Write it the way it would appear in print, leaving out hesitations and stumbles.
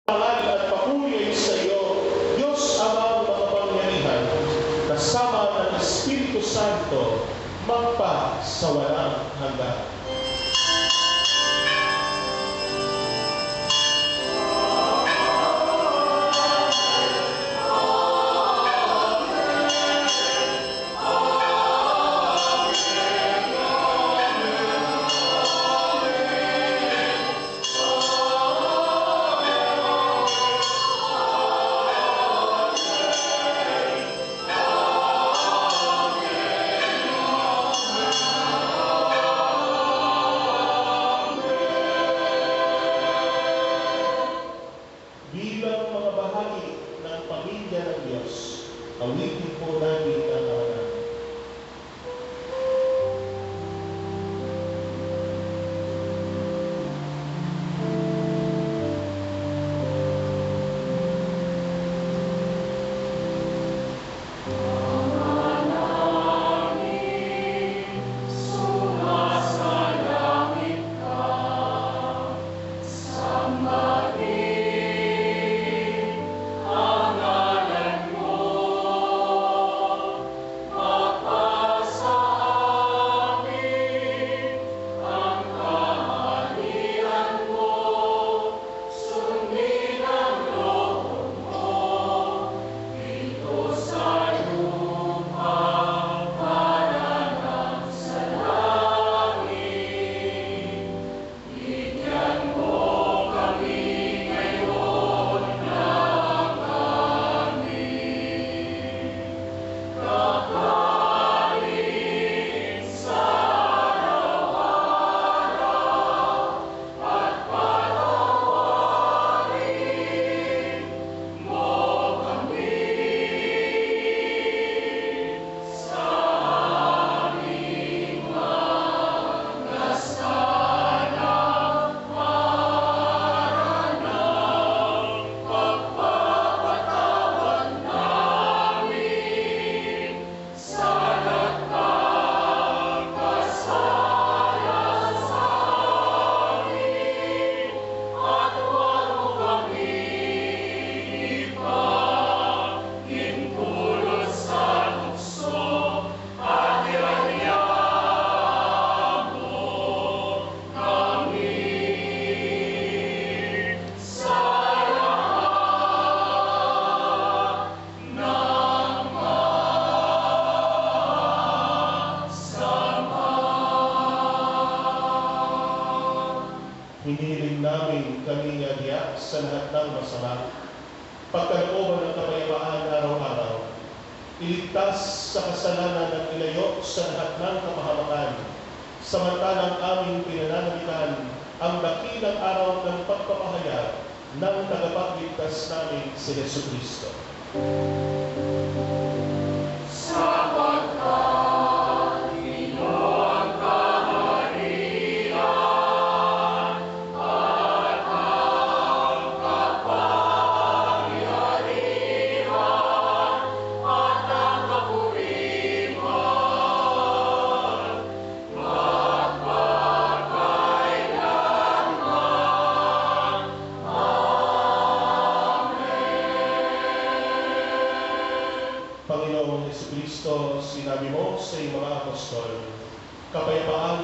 Pangalan at papuri ay sa iyo, Diyos Ama makapangyarihan, kasama ng Espiritu Santo, magpa sa walang hanggan. Bilang mga bahagi ng pamilya ng Diyos, awitin po natin ang mga namin. Hinihiling namin kami diya sa lahat ng masama, pagkalooban ng kapayapaan araw-araw, iligtas sa kasalanan ng ilayo sa lahat ng kapahamakan, samantalang aming pinananalitan ang dakilang araw ng pagpapahayag ng tagapagligtas namin si Jesucristo. Panginoong Jesucristo, sinabi mo sa iyong mga apostol, kapayapaan